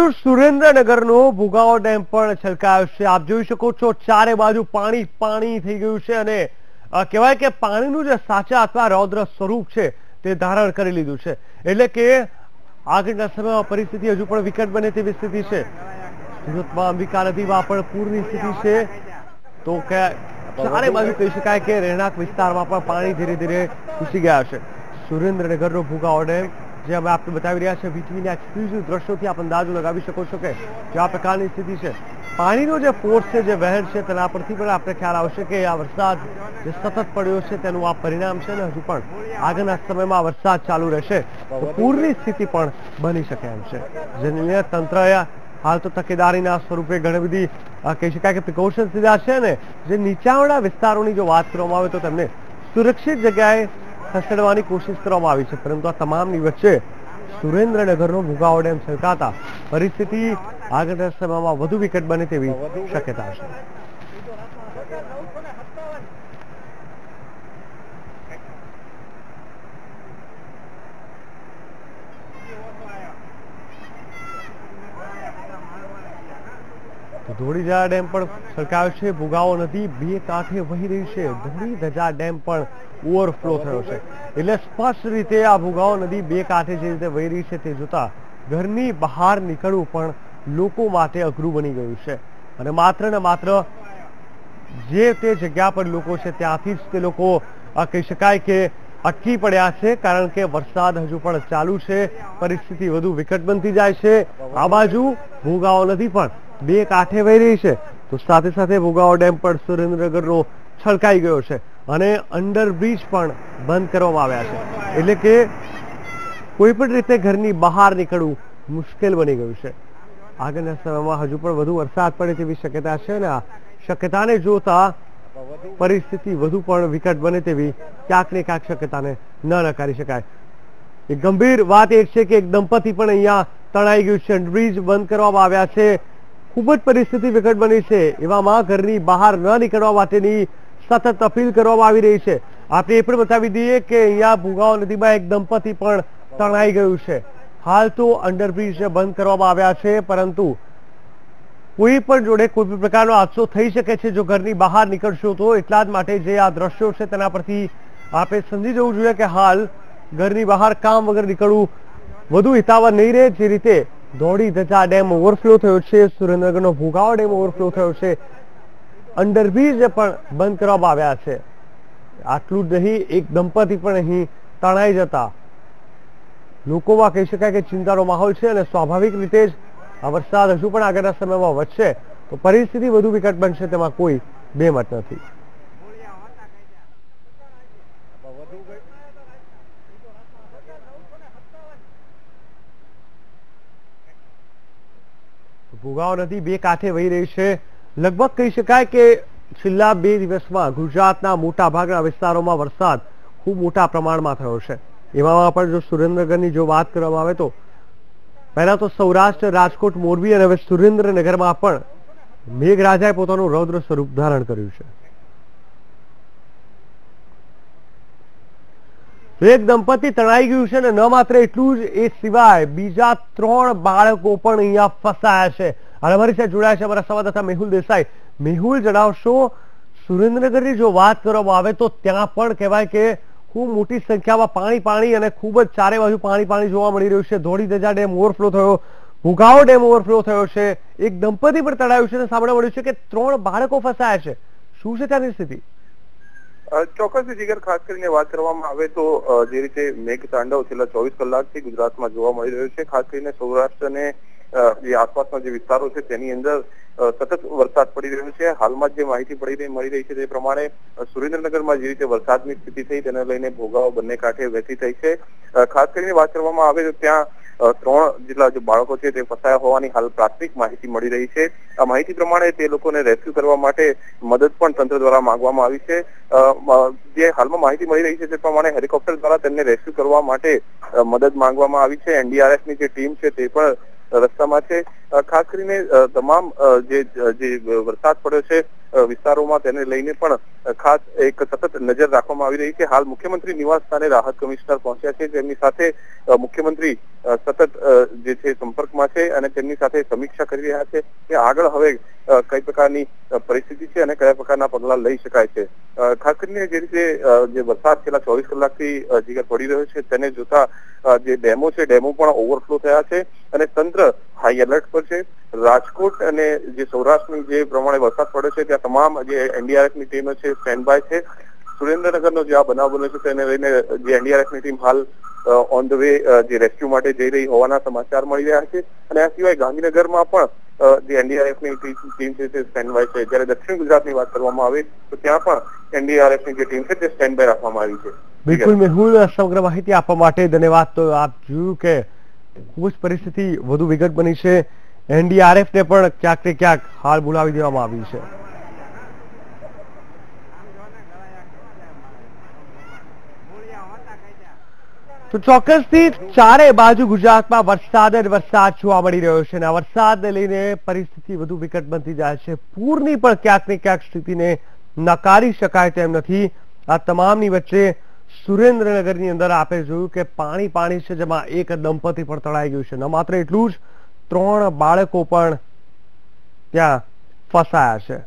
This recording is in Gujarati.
તો સુરેન્દ્રનગરનો ભૂગાવો ડેમ પણ છલકાયો છે। આપ જોઈ શકો છો ચારે બાજુ પાણી પાણી થઈ ગયું છે અને કહેવાય કે પાણીનું જે સાચા અથવા રૌદ્ર સ્વરૂપ છે તે ધારણ કરી લીધું છે। એટલે કે આગળના સમયમાં પરિસ્થિતિ હજુ પણ વિકટ બને તેવી સ્થિતિ છે। સુરતમાં અંબિકા નદીમાં પણ પૂરની સ્થિતિ છે। તો ચારે બાજુ કહી શકાય કે રહેણાંક વિસ્તારમાં પણ પાણી ધીરે ધીરે ઘૂસી ગયા છે। સુરેન્દ્રનગરનો ભૂગાવો ડેમ જે અમે આપને બતાવી રહ્યા છે વીટીવીના એક્સક્લુઝિવ દ્રશ્યોથી આપ અંદાજો લગાવી શકો છો કે આ પ્રકારની સ્થિતિ છે। પાણીનો જે ફોર્સ છે, જે વહેણ છે, તેના પરથી પણ આપણે ખ્યાલ આવશે કે આ વરસાદ જે સતત પડ્યો છે તેનું આ પરિણામ છે ને હજુ પણ આગળના સમયમાં વરસાદ ચાલુ રહેશે તો પૂરની સ્થિતિ પણ બની શકે એમ છે। જેને લઈને તંત્રએ હાલ તો તકેદારીના સ્વરૂપે ઘણી બધી કહી શકાય કે પ્રિકોશન્સ લીધા છે ને જે નીચાણવાળા વિસ્તારોની જો વાત કરવામાં આવે તો તેમને સુરક્ષિત જગ્યાએ ખસેડવાની કોશિશ કરવામાં આવી છે। પરંતુ આ તમામની વચ્ચે સુરેન્દ્રનગરનો ભૂગાવો ડેમ છલકાતા પરિસ્થિતિ આગળના સમયમાં વધુ વિકટ બને તેવી શક્યતા છે। ધોળીધજા ડેમ પણ છલકાયો છે। ભૂગાવો નદી બે કાંઠે વહી રહી છે। ધોળીધજા ડેમ પણ ઓવરફ્લો થયો છે। એટલે સ્પષ્ટ રીતે આ ભૂગાવો નદી બે કાંઠે જે રીતે વહી રહી છે તે જોતા ઘરની બહાર નીકળવું પણ લોકો માટે અઘરું બની ગયું છે અને માત્ર ને માત્ર જે તે જગ્યા પર લોકો છે ત્યાંથી જ તે લોકો કહી શકાય કે અટકી પડ્યા છે કારણ કે વરસાદ હજુ પણ ચાલુ છે। પરિસ્થિતિ વધુ વિકટ બનતી જાય છે। આ બાજુ ભૂગાવો નદી પણ બે કાંઠે વહી રહી છે તો સાથે સાથે ભૂગાવો ડેમ પણ સુરેન્દ્રનગરનો છલકાઈ ગયો છે અને અંડરબ્રિજ પણ બંધ કરવામાં આવ્યા છે। એટલે કે કોઈ પણ રીતે ઘરની બહાર નીકળવું મુશ્કેલ બની ગયું છે। આગળના સમયમાં હજુ પણ વધુ વરસાદ પડે તેવી શક્યતા છે અને આ શક્યતાને જોતા પરિસ્થિતિ વધુ પણ વિકટ બને તેવી ક્યાંક ને ક્યાંક શક્યતાને ન નકારી શકાય। એક ગંભીર વાત એ છે કે એક દંપતી પણ અહીંયા તણાઈ ગયું છે। અંડરબ્રિજ બંધ કરવામાં આવ્યા છે। ખૂબ જ પરિસ્થિતિ વિકટ બની છે। એવામાં ઘરની બહાર ન નીકળવા માટેની સતત અપીલ કરવામાં આવી રહી છે। આપણે એ પણ બતાવી દઈએ કે અહીંયા ભૂગાવો નદીમાં એક દંપતી પણ તણાઈ ગયું છે। હાલ તો અંડરબ્રિજ બંધ કરવામાં આવ્યા છે પરંતુ કોઈ પણ જોડે કોઈ પણ પ્રકારનો હાદસો થઈ શકે છે જો ઘરની બહાર નીકળશો તો। એટલા જ માટે જે આ દ્રશ્યો છે તેના પરથી આપણે સમજી જવું જોઈએ કે હાલ ઘરની બહાર કામ વગર નીકળવું વધુ હિતાવહ નહીં રહે। જે રીતે ધોળીધજા ડેમ ઓવરફ્લો થયો છે, સુરેન્દ્રનગરનો ભૂગાવો ડેમ ઓવરફ્લો થયો છે, અંડરબ્રિજ પણ બંધ કરવામાં આવ્યા છે। આટલું જ નહીં, એક દંપતી પણ અહીં તણાઈ જતા લોકોમાં કહી શકાય કે ચિંતાનો માહોલ છે અને સ્વાભાવિક રીતે જ આ વરસાદ હજુ પણ આગળના સમયમાં વધશે તો પરિસ્થિતિ વધુ વિકટ બનશે તેમાં કોઈ બેમત નથી। ભૂગાવો નદી બે કાંઠે વહી રહી છે। લગભગ કહી શકાય કે છેલ્લા 2 દિવસમાં ગુજરાતના મોટા ભાગના વિસ્તારોમાં વરસાદ ખૂબ મોટા પ્રમાણમાં થયો છે। એવામાં પણ જો સુરેન્દ્રનગરની જો વાત કરવામાં આવે તો પહેલા તો સૌરાષ્ટ્ર, રાજકોટ, મોરબી અને હવે સુરેન્દ્રનગરમાં પણ મેઘરાજાએ પોતાનું રૌદ્ર સ્વરૂપ ધારણ કર્યું છે। એક દંપતી તણાઈ ગયું છે અને ન માત્ર એટલું જ એ સિવાય બીજા 3 બાળકો પણ અહીંયા ફસાયા છે અને અમારી સાથે જોડાયા છે અમારા સંવાદદાતા મેહુલ દેસાઈ। મેહુલ, જણાવશો સુરેન્દ્રનગરની જો વાત કરવામાં આવે તો ત્યાં પણ કહેવાય કે ખૂબ મોટી સંખ્યામાં પાણી અને ખૂબ જ ચારે બાજુ પાણી જોવા મળી રહ્યું છે। ધોળીધજા ડેમ ઓવરફ્લો થયો, ભૂગાવો ડેમ ઓવરફ્લો થયો છે, એક દંપતી પણ તણાયું છે અને સાંભળવા મળ્યું છે કે 3 બાળકો ફસાયા છે। શું છે ત્યાંની સ્થિતિ? ચોક્કસ જીગર, ખાસ કરીને વાત કરવામાં આવે તો જે રીતે મેઘ તાંડવ છેલ્લા 24 કલાકથી ગુજરાતમાં જોવા મળી રહ્યો છે, ખાસ કરીને સૌરાષ્ટ્ર અને જે આસપાસના જે વિસ્તારો છે તેની અંદર સતત વરસાદ પડી રહ્યો છે। હાલમાં જે માહિતી મળી રહી છે તે પ્રમાણે સુરેન્દ્રનગરમાં જે રીતે વરસાદની સ્થિતિ થઈ તેને લઈને ભોગાવો બંને કાંઠે વહેતી થઈ છે। ખાસ કરીને વાત કરવામાં આવે તો ત્યાં 3 જેટલા જે બાળકો છે તે ફસાયા હોવાની હાલ પ્રાથમિક માહિતી મળી રહી છે। આ માહિતી પ્રમાણે તે લોકોને રેસ્ક્યુ કરવા માટે મદદ પણ તંત્ર દ્વારા માંગવામાં આવી છે। જે હાલમાં માહિતી મળી રહી છે તે પ્રમાણે હેલિકોપ્ટર દ્વારા તેમને રેસ્ક્યુ કરવા માટે મદદ માંગવામાં આવી છે। એનડીઆરએફની જે ટીમ છે તે પણ રસ્તામાં છે। ખાસ કરીને તમામ જે વરસાદ પડ્યો છે વિસ્તારોમાં તેને લઈને પણ ખાસ એક સતત નજર રાખવામાં આવી રહી છે. હાલ મુખ્યમંત્રી નિવાસ સ્થાને રાહત કમિશનર પહોંચ્યા છે. તેમની સાથે મુખ્યમંત્રી સતત જે છે સંપર્કમાં છે અને તેમની સાથે સમીક્ષા કરી રહ્યા છે કે આગળ હવે કઈ પ્રકારની પરિસ્થિતિ છે અને કયા પ્રકારના પગલા લઈ શકાય છે. ખાસ કરીને જે રીતે જે વરસાદ છેલ્લા 24 કલાકથી જીગર પડી રહ્યો છે તેને જોતા જે ડેમો છે ડેમો પણ ઓવરફ્લો થયા છે અને તંત્ર હાઈ એલર્ટ પર છે. રાજકોટ અને જે સૌરાષ્ટ્રની જે પ્રમાણે વરસાદ પડ્યો છે ત્યાં તમામ જે એનડીઆરએફની ટીમ છે સ્ટેન્ડ બાય છે. સુરેન્દ્રનગરનો જે આ બનાવ બન્યો છે તેને લઈને જે એનડીઆરએફની ટીમ હાલ ઓન ધ વે જે રેસ્ક્યુ માટે જઈ રહી હોવાના સમાચાર મળી રહ્યા છે અને આ સિવાય ગાંધીનગરમાં પણ જે એનડીઆરએફની ટીમ છે તે સ્ટેન્ડ બાય છે. જ્યારે દક્ષિણ ગુજરાતની વાત કરવામાં આવે તો ત્યાં પણ એનડીઆરએફની જે ટીમ છે તે સ્ટેન્ડ બાય રાખવામાં આવી છે. બિલકુલ મેહુલ, સમગ્ર માહિતી આપવા માટે ધન્યવાદ. તો આપ જોયું કે ખૂબ જ પરિસ્થિતિ વધુ વિકટ બની છે. એનડીઆરએફ ને પણ ક્યાંક ને ક્યાંક હાલ બોલાવી દેવામાં આવી છે. તો ચોક્કસથી ચારે બાજુ ગુજરાતમાં વરસાદ જ વરસાદ જોવા મળી રહ્યો છે અને આ વરસાદને લઈને પરિસ્થિતિ વધુ વિકટ બનતી જાય છે. પૂરની પણ ક્યાંક ને ક્યાંક સ્થિતિને નકારી શકાય તેમ નથી. આ તમામની વચ્ચે સુરેન્દ્રનગરની અંદર આપણે જોયું કે પાણી છે, જેમાં એક દંપતી પણ તણાઈ ગયું છે. ન માત્ર એટલું જ 3 બાળકો પણ ત્યાં ફસાયા છે.